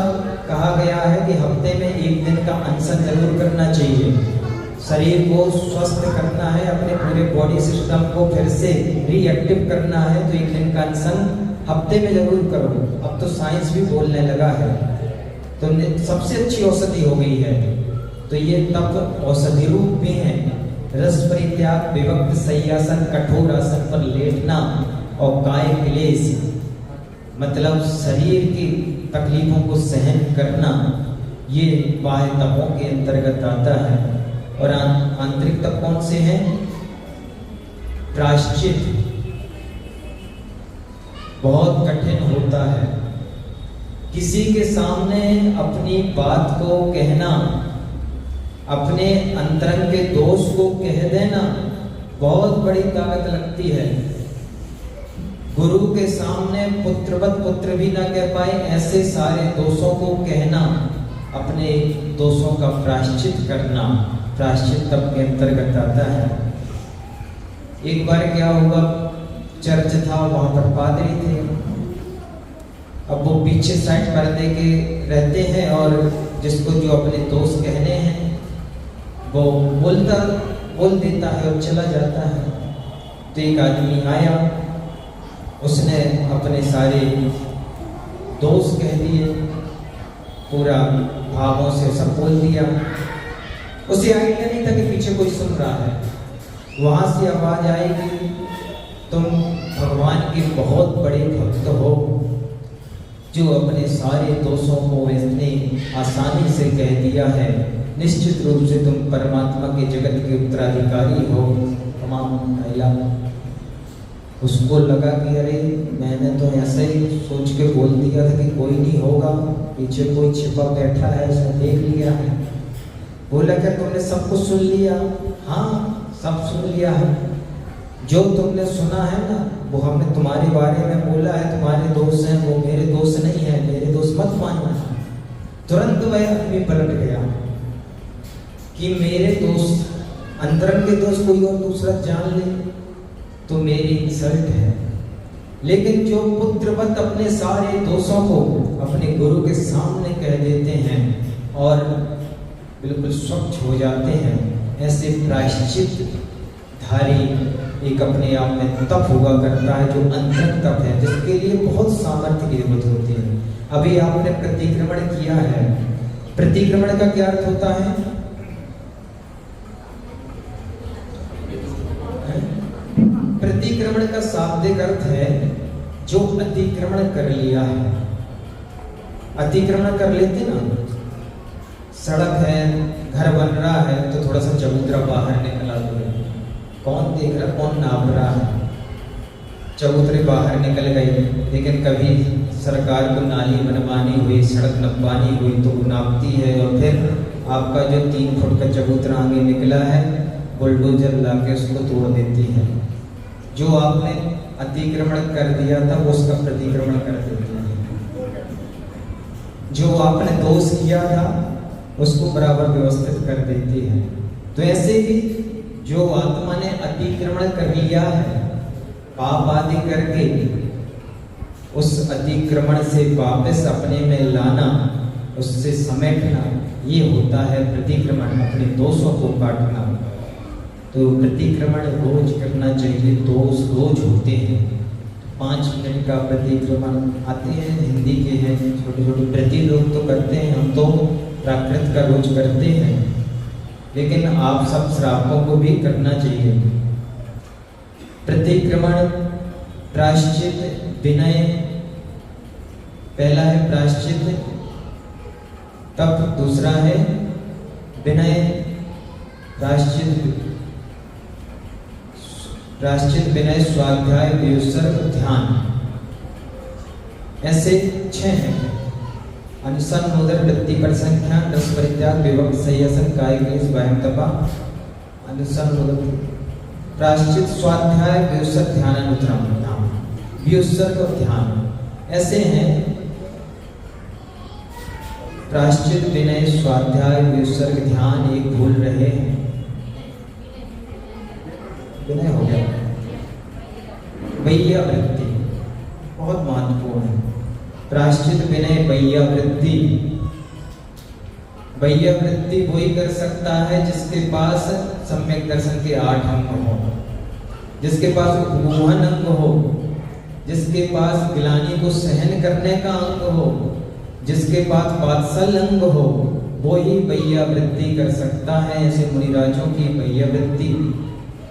कहा गया है कि हफ्ते में 1 दिन का अनशन जरूर करना चाहिए। शरीर को स्वस्थ करना है, अपने पूरे बॉडी सिस्टम को फिर से रीएक्टिव करना है, तो 1 दिन का अनशन हफ्ते में जरूर करो। अब तो साइंस भी बोलने लगा है, तो सबसे अच्छी औषधि हो गई है। तो ये तप औषधि रूप भी है। रस परित्याग, विभक्त शय्यासन, कठोर आसन पर लेटना और काय क्लेश मतलब शरीर की तकलीफों को सहन करना, ये बाह्य तपों के अंतर्गत आता है। और आंतरिक तप कौन से हैं? प्रायश्चित बहुत कठिन होता है। किसी के सामने अपनी बात को कहना, अपने अंतरंग के दोष को कह देना बहुत बड़ी ताकत लगती है। गुरु के सामने पुत्रवत पुत्र भी ना कह पाए, ऐसे सारे दोषों को कहना, अपने दोषों का प्रायश्चित करना, प्रायश्चित तप के अंतर्गत आता है। एक बार क्या हुआ, चर्च था, वहां पर पादरी थे। अब वो पीछे साइड पर्दे के रहते हैं और जिसको जो अपने दोस्त कहने हैं वो बोल देता है और चला जाता है। तो एक आदमी आया, उसने अपने सारे दोस्त कह दिए, पूरा भावों से सब बोल दिया। उसे आइडिया नहीं था कि पीछे कोई सुन रहा है। वहां से आवाज आएगी, तुम भगवान के बहुत बड़े भक्त हो, जो अपने सारे दोषों को इतनी आसानी से कह दिया है। निश्चित रूप से तुम परमात्मा के जगत के उत्तराधिकारी हो। तमाम महिला उसको लगा कि अरे मैंने तो ऐसे ही सोच के बोल दिया था कि कोई नहीं होगा, पीछे कोई छिपा बैठा है, उसने देख लिया है। बोला क्या तुमने सब कुछ सुन लिया? हाँ, सब सुन लिया है। जो तुमने सुना है ना, वो हमने तुम्हारे बारे में बोला है, तुम्हारे दोस्त हैं, वो मेरे दोस्त नहीं है, मेरे दोस्त मत मानना। तुरंत वह आदमी पलट गया कि मेरे दोस्त, अंतरंग के दोस्त कोई और दूसरा जान ले तो मेरी इंसल्ट है। लेकिन जो पुत्रवत अपने सारे दोषों को अपने गुरु के सामने कह देते हैं और बिल्कुल स्वच्छ हो जाते हैं, ऐसे प्रायश्चित धारी एक अपने आप में तप हुआ करता है, जो अंतरंग तप है, जिसके लिए बहुत सामर्थ्य की जरूरत होती है। अभी आपने प्रतिक्रमण किया है। प्रतिक्रमण का क्या अर्थ होता है? प्रतिक्रमण का शाब्दिक अर्थ है जो अतिक्रमण कर लिया है। अतिक्रमण कर लेते ना, सड़क है, घर बन रहा है तो थोड़ा सा चबूतरा बाहर निकला दो, कौन देख रहा, कौन नाप रहा है, चबूतरे बाहर निकल गई। लेकिन कभी सरकार को नाली बनवानी हुई, सड़क नपवानी हुई तो वो नापती है और फिर आपका जो 3 फुट का चबूतरा आगे निकला है, बुलडोजर लाके उसको तोड़ देती है। जो आपने अतिक्रमण कर दिया था वो उसका प्रतिक्रमण कर देती है। जो आपने दोष किया था उसको बराबर व्यवस्थित कर देती है। तो ऐसे ही जो आत्मा ने अतिक्रमण कर लिया है, पाप आदि करके, उस अतिक्रमण से वापस अपने में लाना, उससे समेटना, ये होता है प्रतिक्रमण, अपने दोषों को काटना। तो प्रतिक्रमण रोज करना चाहिए, दोष रोज होते हैं। 5 मिनट का प्रतिक्रमण आते हैं, हिंदी के हैं, छोटे छोटे प्रति लोग तो करते हैं, हम तो प्राकृत का रोज करते हैं। लेकिन आप सब श्रावकों को भी करना चाहिए। प्रतिक्रमण, प्रायश्चित, विनय। पहला है प्रायश्चित तप, दूसरा है विनय। प्रायश्चित, विनय, स्वाध्याय, व्युत्सर्ग, ध्यान, ऐसे 6 हैं। अनुसन, नोदर, वृत्ति, परिसंख्या, रस परित्याग, विभक्त, शय्यासन, काय क्लेश, बाह्य तपा। अनुसन, नोदर, प्रायश्चित, स्वाध्याय, व्युत्सर्ग, ध्यान, अनुत्तरम, ध्यान, व्युत्सर्ग और ध्यान ऐसे हैं। प्रायश्चित, विनय, स्वाध्याय, व्युत्सर्ग, ध्यान एक भूल रहे हैं। विनय हो गया। वैयावृत्ति बहुत महत्वपूर्ण है। प्रायश्चित, विनय, वैयावृत्ति। वैयावृत्ति वही कर सकता है जिसके पास सम्यक दर्शन के 8 अंग हो, जिसके पास मोहन अंग हो, जिसके पास ग्लानि को सहन करने का अंग हो, जिसके पास वात्सल्य अंग हो, वो ही बह्य वृत्ति कर सकता है। ऐसे मुनिराजों की बह्य वृत्ति,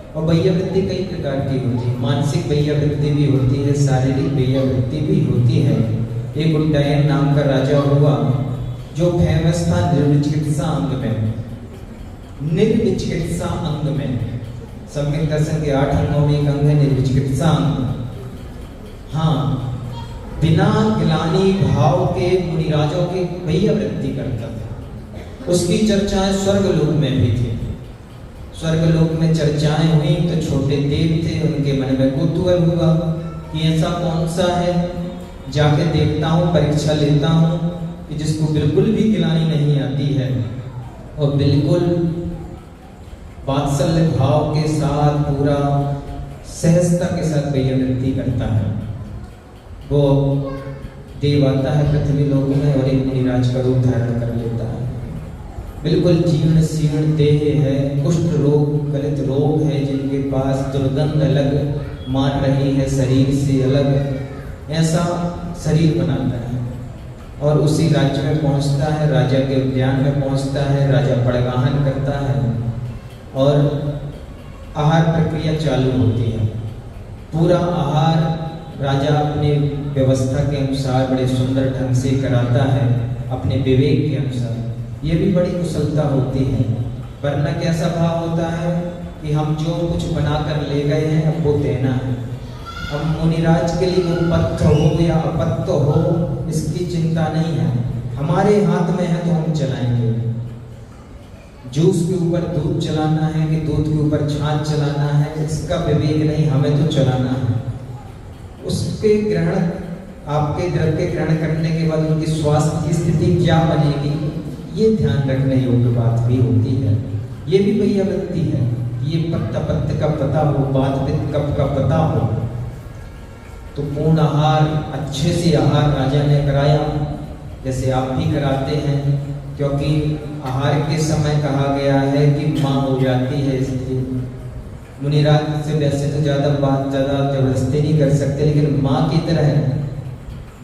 और बह्य वृत्ति कई प्रकार की होती है। मानसिक बह्य वृत्ति भी होती है, शारीरिक बह्य वृत्ति भी होती है। एक उड्डयन नाम का राजा हुआ जो फेमस था निर्विचिकित्सा अंग में। निर्विचिकित्सा अंग में सम्यक दर्शन के 8 अंगों में एक अंग है निर्विचिकित्सा अंग। हाँ, बिना ग्लानि भाव के मुनिराजों की बह्य वृत्ति करता था। उसकी चर्चाएं स्वर्गलोक में भी थी। स्वर्गलोक में चर्चाएं हुई तो छोटे देव थे, उनके मन में कौतूहल हुआ कि ऐसा कौन सा है, जाके देखता हूँ, परीक्षा लेता हूँ कि जिसको बिल्कुल भी ग्लानि नहीं आती है और बिल्कुल वात्सल्य भाव के साथ पूरा सहजता के साथ बह्य वृत्ति करता है। वो देव आता है पृथ्वी लोक में और एक मुनिराज का रूप धारण कर लेता है। बिल्कुल जीर्ण शीर्ण देह है, कुष्ठ रोग गलित रोग है, जिनके पास दुर्गंध अलग मार रही है शरीर से अलग, ऐसा शरीर बनाता है और उसी राज्य में पहुंचता है, राजा के उद्यान में पहुंचता है। राजा पड़गाहन करता है और आहार प्रक्रिया चालू होती है। पूरा आहार राजा अपने व्यवस्था के अनुसार बड़े सुंदर ढंग से कराता है, अपने विवेक के अनुसार। ये भी बड़ी कुशलता होती है। वरना कैसा भाव होता है कि हम जो कुछ बनाकर ले गए हैं अब वो देना है। अब मुनिराज के लिए वो पथ्य हो या अपत्य हो, इसकी चिंता नहीं है। हमारे हाथ में है तो हम चलाएंगे। जूस के ऊपर दूध चलाना है कि दूध के ऊपर छाछ चलाना है, इसका विवेक नहीं, हमें तो चलाना है। उसके ग्रहण, आपके द्रव्य ग्रहण करने के बाद उनकी स्वास्थ्य की स्थिति क्या बनेगी, ये ध्यान रखने योग्य बात भी होती है। ये भी बह्य वृत्ति है। ये पत्ता का पता हो, बात पित्त कप का पता हो। तो पूर्ण आहार, अच्छे से आहार राजा ने कराया, जैसे आप भी कराते हैं, क्योंकि आहार के समय कहा गया है कि माँ हो जाती है। इसलिए मुनिराज से वैसे तो ज़्यादा जबरदस्ती नहीं कर सकते, लेकिन माँ की तरह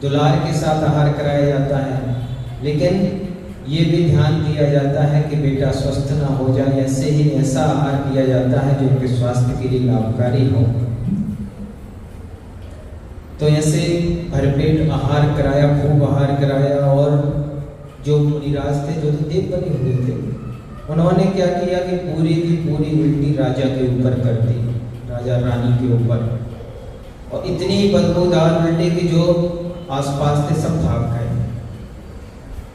दुलार के साथ आहार कराया जाता है। लेकिन ये भी ध्यान दिया जाता है कि बेटा स्वस्थ ना हो जाए, ऐसे ही ऐसा आहार दिया जाता है जो उनके स्वास्थ्य के लिए लाभकारी हो। तो ऐसे भरपेट आहार कराया, खूब आहार कराया। और जो मुनिराज थे, जो देव बने हुए थे, उन्होंने क्या किया कि पूरी की पूरी उल्टी राजा के ऊपर कर दी, राजा रानी के ऊपर। और इतनी बदबूदार उल्टी की जो आसपास थे सब भाग गए,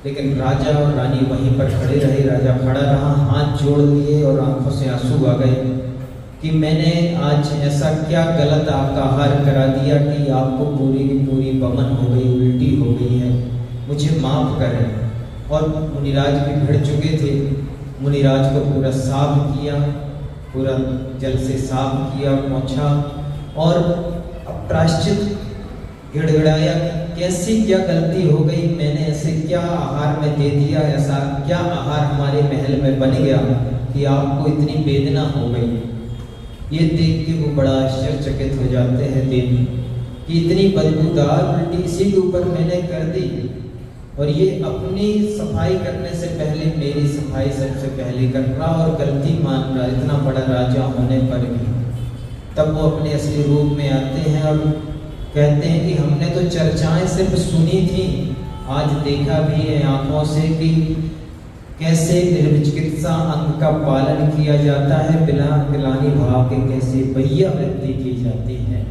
लेकिन राजा और रानी वहीं पर खड़े रहे। राजा खड़ा रहा, हाथ जोड़ लिए और आंखों से आंसू आ गए कि मैंने आज ऐसा क्या गलत आपका आहार करा दिया कि आपको पूरी की पूरी बमन हो गई, उल्टी हो गई है, मुझे माफ करें। और मुनिराज भी भिड़ चुके थे। मुनिराज को पूरा साफ किया, पूरा जल से साफ किया, पोंछा और प्रायश्चित गिड़गिड़ाया, कैसी क्या गलती हो गई, मैंने ऐसे क्या आहार में दे दिया, ऐसा क्या आहार हमारे महल में बन गया कि आपको इतनी वेदना हो गई। ये देख के वो बड़ा आश्चर्यचकित हो जाते हैं देव कि इतनी बदबूदार उल्टी इसी के ऊपर मैंने कर दी, और ये अपनी सफाई करने से पहले मेरी सफाई सबसे पहले कर रहा और गलती मान रहा, इतना बड़ा राजा होने पर भी। तब वो अपने असली रूप में आते हैं और कहते हैं कि हमने तो चर्चाएं सिर्फ सुनी थी, आज देखा भी है आंखों से कि कैसे निर्विचिकित्सा अंग का पालन किया जाता है, बिना ग्लानि भाव के कैसे बह्य वृत्ति की जाती है।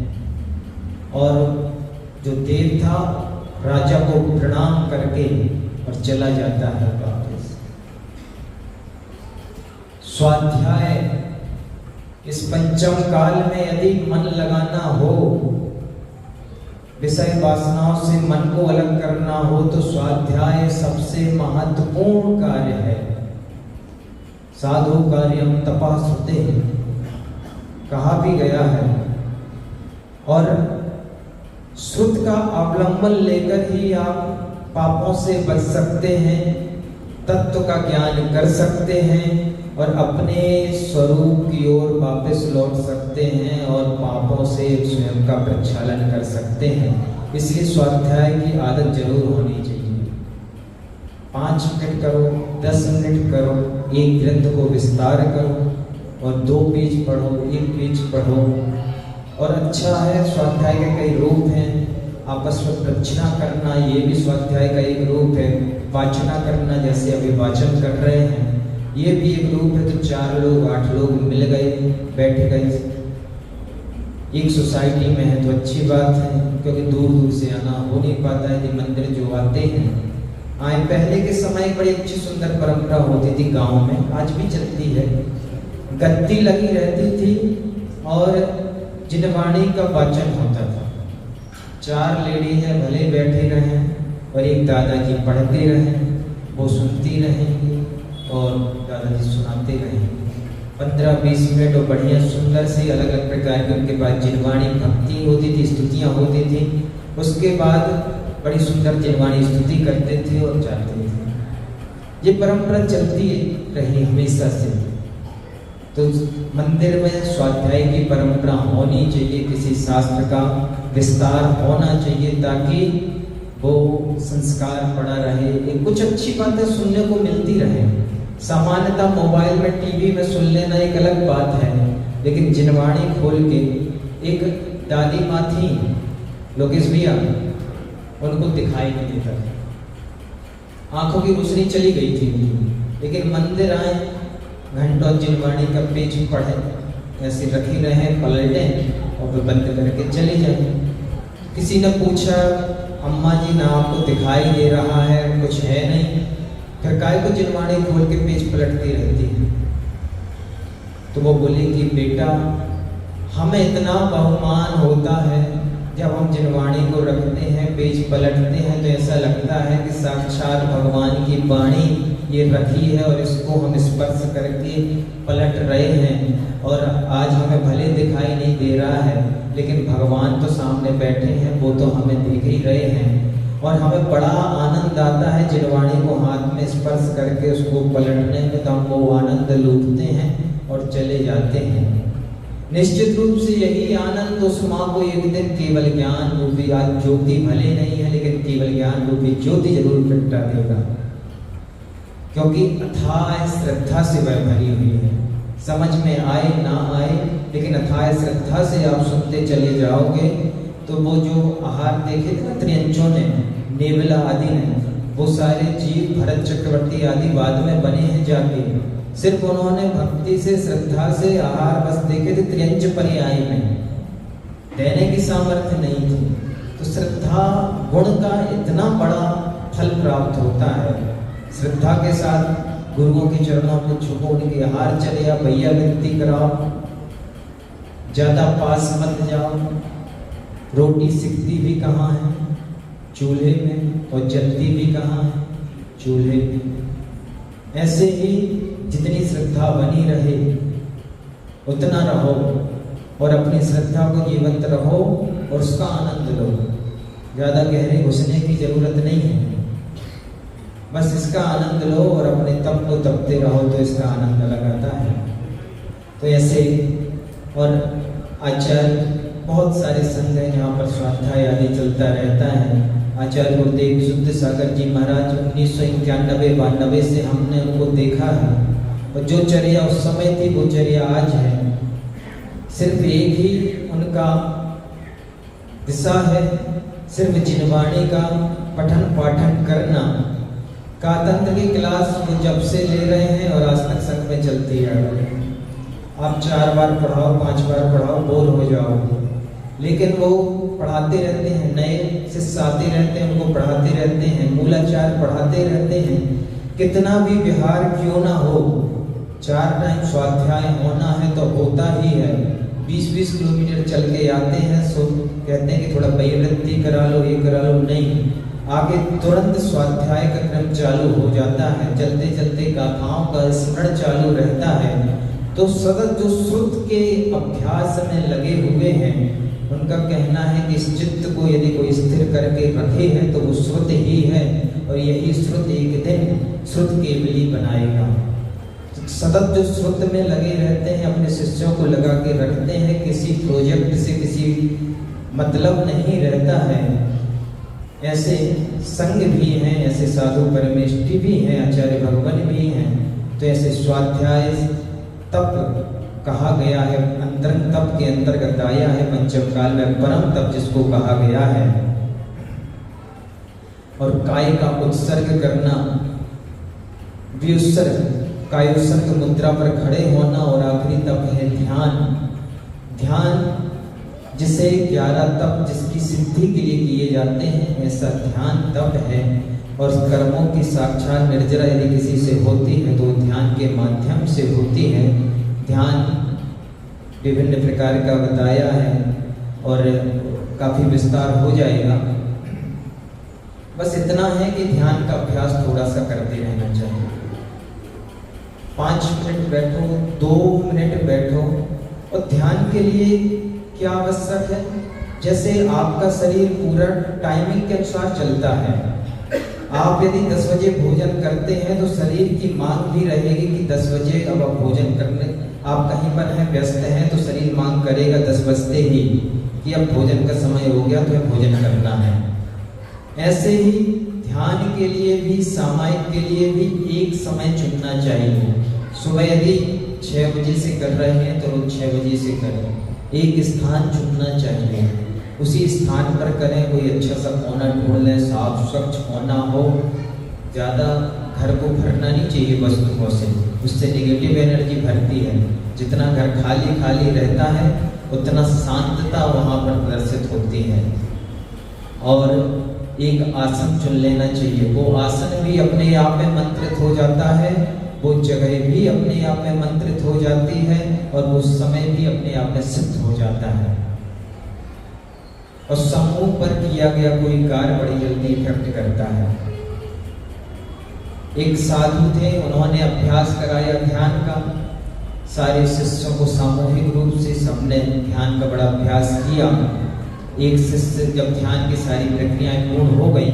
और जो देव था राजा को प्रणाम करके और चला जाता है वापस। स्वाध्याय, इस पंचम काल में यदि मन लगाना हो, विषय वासनाओं से मन को अलग करना हो, तो स्वाध्याय सबसे महत्वपूर्ण कार्य है। साधु कार्यम तपस्ते कहा भी गया है। और श्रुत का अवलंबन लेकर ही आप पापों से बच सकते हैं, तत्व का ज्ञान कर सकते हैं और अपने स्वरूप की ओर वापस लौट सकते हैं और पापों से स्वयं का प्रक्षालन कर सकते हैं। इसलिए स्वाध्याय की आदत जरूर होनी चाहिए। 5 मिनट करो, 10 मिनट करो, एक ग्रंथ को विस्तार करो और 2 पेज पढ़ो, 1 पेज पढ़ो। और अच्छा है, स्वाध्याय के कई रूप हैं। आपस में प्रदक्षिणा करना, ये भी स्वाध्याय का एक रूप है। वाचना करना, जैसे अभी वाचन कर रहे हैं, ये भी एक रूप है। तो 4 लोग 8 लोग मिल गए, बैठ गए, एक सोसाइटी में है तो अच्छी बात है, क्योंकि दूर दूर से आना हो नहीं पाता है। कि मंदिर जो आते हैं आए। पहले के समय एक बड़ी अच्छी सुंदर परंपरा होती थी गांव में, आज भी चलती है। गद्दी लगी रहती थी और जिनवाणी का वाचन होता था। 4 लेडीज हैं, भले बैठे रहें और एक दादाजी पढ़ते रहें, वो सुनती रहेंगी और दादाजी सुनाते रहेंगे। 15-20 मिनट और बढ़िया सुंदर सी अलग अलग प्रकार की उनके पास जिनवाणी भक्ति होती थी, स्तुतियाँ होती थी। उसके बाद बड़ी सुंदर जिनवाणी स्तुति करते थे और जाते थे। ये परंपरा चलती रही हमेशा से। तो मंदिर में स्वाध्याय की परंपरा होनी चाहिए, किसी शास्त्र का विस्तार होना चाहिए, ताकि वो संस्कार पड़ा रहे। कुछ अच्छी बातें सुनने को मिलती रहे। सामान्यतः मोबाइल में, टीवी में सुन लेना एक अलग बात है, लेकिन जिनवाणी खोल के, एक दादी माँ थी लोकेश भैया, उनको दिखाई नहीं देता था, आंखों की रोशनी चली गई थी, लेकिन मंदिर आए, घंटों जिनवाणी का पेज पढ़े, ऐसे रखी रहे, पलटें और फिर बंद करके चले जाए। किसी ने पूछा, अम्मा जी ना आपको दिखाई दे रहा है, कुछ है नहीं, फिर काय को जिनवाणी खोल के पेज पलटती रहती है? तो वो बोली कि बेटा, हमें इतना बहुमान होता है जब हम जिनवाणी को रखते हैं, पेज पलटते हैं, तो ऐसा लगता है कि साक्षात भगवान की वाणी ये रखी है और इसको हम स्पर्श करके पलट रहे हैं। और आज हमें भले दिखाई नहीं दे रहा है, लेकिन भगवान तो सामने बैठे हैं, वो तो हमें देख ही रहे हैं। और हमें बड़ा आनंद आता है जिनवाणी को हाथ में स्पर्श करके उसको पलटने में, तो हम वो आनंद लूटते हैं और चले जाते हैं। निश्चित रूप से यही आनंद उस माँ को एक दिन केवल ज्ञान रूपी, आज ज्योति भले नहीं है लेकिन केवल ज्ञान रूपी ज्योति जरूर प्रगटा देगा, क्योंकि अथाह श्रद्धा से वह भरी हुई है। समझ में आए ना आए, लेकिन अथाह श्रद्धा से आप सुनते चले जाओगे। तो वो जो आहार देखे थे ना त्रियंचों ने, नेवला आदि ने, वो सारे जीव भरत चक्रवर्ती आदि बाद में बने हैं जाके। सिर्फ उन्होंने भक्ति से, श्रद्धा से आहार बस देखे थे त्रियंच पर्याय में, देने की सामर्थ्य नहीं थी। तो श्रद्धा गुण का इतना बड़ा फल प्राप्त होता है। श्रद्धा के साथ गुरुओं के चरणों में झुको, उनके आहार चले या भैया विनती कराओ, ज्यादा पास मत जाओ। रोटी सिकती भी कहाँ है? चूल्हे में, और जलती भी कहाँ है? चूल्हे में। ऐसे ही जितनी श्रद्धा बनी रहे उतना रहो और अपनी श्रद्धा को जीवंत रहो और उसका आनंद लो। ज़्यादा गहरे घुसने की जरूरत नहीं है, बस इसका आनंद लो और अपने तप को तपते रहो तो इसका आनंद अलग आता है। तो ऐसे और आचार्य बहुत सारे संघ हैं जहाँ पर स्वाध्याय आदि चलता रहता है। आचार्य गुरुदेव शुद्ध सागर जी महाराज 1991-92 से हमने उनको देखा है, और जो चर्या उस समय थी वो चर्या आज है। सिर्फ एक ही उनका दिशा है, सिर्फ जिनवाणी का पठन पाठन करना। कातंत्र की क्लास वो जब से ले रहे हैं और आज तक संघ में चलती आ रही है। आप 4 बार पढ़ाओ, 5 बार पढ़ाओ, बोर हो जाओगे, लेकिन वो पढ़ाते रहते हैं, नए शिष्य आते रहते हैं, उनको पढ़ाते रहते हैं, मूलाचार पढ़ाते रहते हैं। कितना भी विहार क्यों ना हो, 4 टाइम स्वाध्याय होना है तो होता ही है। 20-20 किलोमीटर चल के आते हैं, सो कहते हैं कि थोड़ा वैवृत्ति करा लो, ये करा लो, नहीं, आगे तुरंत स्वाध्याय का क्रम चालू हो जाता है। चलते चलते गाथाओं का स्मरण चालू रहता है। तो सतत जो श्रुत के अभ्यास में लगे हुए हैं, उनका कहना है कि इस चित्त को यदि कोई स्थिर करके रखे है तो वो श्रुत ही है, और यही श्रुत एक दिन श्रुत केवली बनाएगा। तो सतत जो श्रुत में लगे रहते हैं, अपने शिष्यों को लगा के रखते हैं, किसी प्रोजेक्ट से किसी मतलब नहीं रहता है। ऐसे संघ भी हैं, ऐसे साधु परमेष्टि भी हैं, आचार्य भगवान भी हैं। तो ऐसे स्वाध्याय तप कहा गया है, अंतरंग तप के अंतर्गत आया है पंचम काल में, परम तप जिसको कहा गया है। और काय का उत्सर्ग करना, व्युत्सर्ग, कायोत्सर्ग मुद्रा पर खड़े होना, और आखिरी तप है ध्यान। ध्यान जिसे 11 तप जिसकी सिद्धि के लिए किए जाते हैं, ऐसा ध्यान तप है। और कर्मों की साक्षात निर्जरा यदि किसी से होती है तो ध्यान के माध्यम से होती है। ध्यान विभिन्न प्रकार का बताया है और काफी विस्तार हो जाएगा। बस इतना है कि ध्यान का अभ्यास थोड़ा सा करते रहना चाहिए। 5 मिनट बैठो, 2 मिनट बैठो। और ध्यान के लिए क्या आवश्यक है? जैसे आपका शरीर पूरा टाइमिंग के अनुसार चलता है। आप यदि 10 बजे भोजन करते हैं तो शरीर की मांग भी रहेगी कि 10 बजे अब आप भोजन करने, आप कहीं पर हैं, व्यस्त हैं, तो शरीर मांग करेगा 10 बजते ही कि अब भोजन का समय हो गया, तो भोजन करना है। ऐसे ही ध्यान के लिए भी, सामायिक के लिए भी एक समय चुनना चाहिए। सुबह यदि 6 बजे से कर रहे हैं तो रोज 6 बजे से करें। एक स्थान चुनना चाहिए, उसी स्थान पर करें। कोई अच्छा सा कोना ढूंढ लें, साफ स्वच्छ कोना हो। ज़्यादा घर को भरना नहीं चाहिए वस्तुओं से, उससे निगेटिव एनर्जी भरती है। जितना घर खाली खाली रहता है उतना शांतता वहाँ पर प्रदर्शित होती है। और एक आसन चुन लेना चाहिए। वो आसन भी अपने आप में मंत्रित हो जाता है, वो जगह भी अपने आप में मंत्रित हो जाती है, और वो समय भी अपने आप में सिद्ध हो जाता है। और समूह पर किया गया कोई कार्य बड़ी जल्दी इफेक्ट करता है। एक साधु थे, उन्होंने अभ्यास कराया ध्यान का। सारे शिष्यों को सामूहिक रूप से सबने ध्यान का बड़ा अभ्यास किया। एक शिष्य जब ध्यान की सारी प्रक्रियाएं पूर्ण हो गई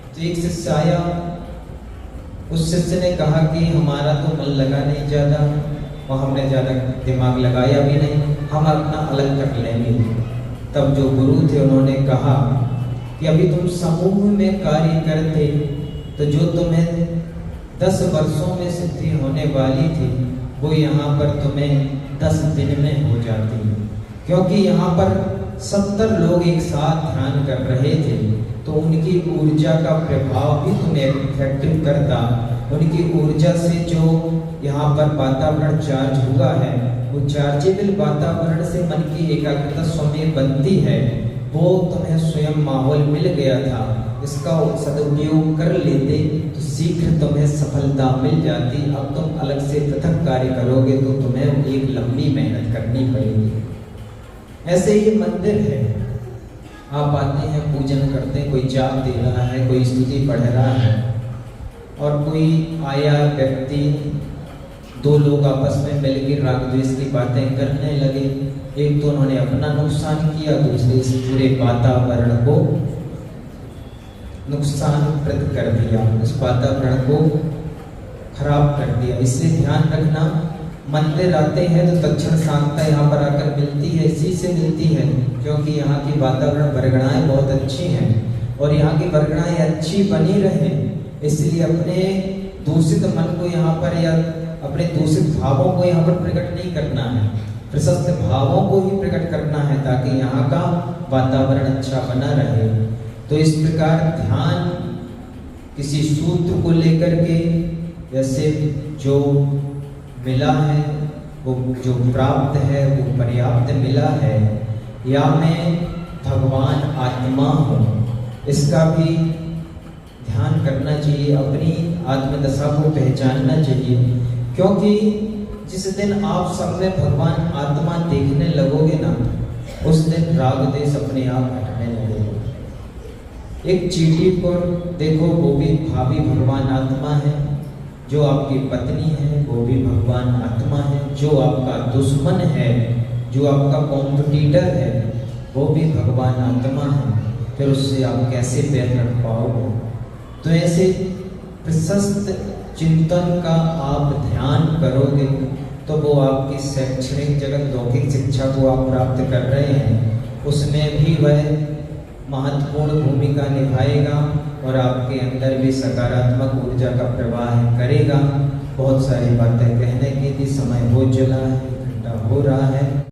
तो एक शिष्य आया। उस शिष्य ने कहा कि हमारा तो मन लगा नहीं ज़्यादा, और हमने ज़्यादा दिमाग लगाया भी नहीं, हम अपना अलग कर लेंगे। तब जो गुरु थे उन्होंने कहा कि अभी तुम समूह में कार्य करते तो जो तुम्हें 10 वर्षों में सिद्धि होने वाली थी वो यहाँ पर तुम्हें 10 दिन में हो जाती। क्योंकि यहाँ पर 70 लोग एक साथ ध्यान कर रहे थे, तो उनकी ऊर्जा का प्रभाव भी तुम्हें इफेक्टिव करता। उनकी ऊर्जा से जो यहाँ पर वातावरण चार्ज हुआ है, वो चार्जेबल वातावरण से मन की एकाग्रता स्वयं बनती है। वो तुम्हें स्वयं माहौल मिल गया था, इसका सदुपयोग कर लेते तो शीघ्र तुम्हें सफलता मिल जाती। अब तुम अलग से पृथक कार्य करोगे तो तुम्हें एक लंबी मेहनत करनी पड़ेगी। ऐसे ही मंदिर है, आप आते हैं, पूजन करते हैं, कोई जाप दे रहा है, कोई स्तुति पढ़ रहा है, और कोई आया व्यक्ति, 2 लोग आपस में मिलकर राग द्वेष की बातें करने लगे। एक तो उन्होंने अपना नुकसान किया, दूसरे इस पूरे वातावरण को नुकसानप्रद कर दिया, इस वातावरण को खराब कर दिया। इससे ध्यान रखना, मंदिर आते हैं तो तत्क्षण शांतता यहाँ पर आकर मिलती है, इसी से मिलती है क्योंकि यहाँ की वातावरण वर्गणाएं बहुत अच्छी हैं, और यहाँ की वर्गणाएं अच्छी बनी रहें इसलिए अपने दूषित मन को यहाँ पर या अपने दूषित भावों को यहाँ पर प्रकट नहीं करना है, प्रशस्त भावों को ही प्रकट करना है ताकि यहाँ का वातावरण अच्छा बना रहे। तो इस प्रकार ध्यान किसी सूत्र को लेकर के, जैसे जो मिला है वो जो प्राप्त है वो पर्याप्त मिला है, या मैं भगवान आत्मा हूँ, इसका भी ध्यान करना चाहिए, अपनी आत्मदशा को पहचानना चाहिए। क्योंकि जिस दिन आप सब में भगवान आत्मा देखने लगोगे ना, उस दिन राग देश अपने आप हटने लगेगा। एक चीटी पर देखो, वो भी भाभी भगवान आत्मा है, जो आपकी पत्नी है वो भी भगवान आत्मा है, जो आपका दुश्मन है, जो आपका कॉम्पिटिटर है वो भी भगवान आत्मा है। फिर उससे आप कैसे पैर रख पाओगे? तो ऐसे प्रशस्त चिंतन का आप ध्यान करोगे तो वो आपकी शैक्षणिक जगत लौकिक शिक्षा को आप प्राप्त कर रहे हैं, उसमें भी वह महत्वपूर्ण भूमिका निभाएगा और आपके अंदर भी सकारात्मक ऊर्जा का प्रवाह करेगा। बहुत सारी बातें कहने की थी, समय हो चला है, घंटा हो रहा है।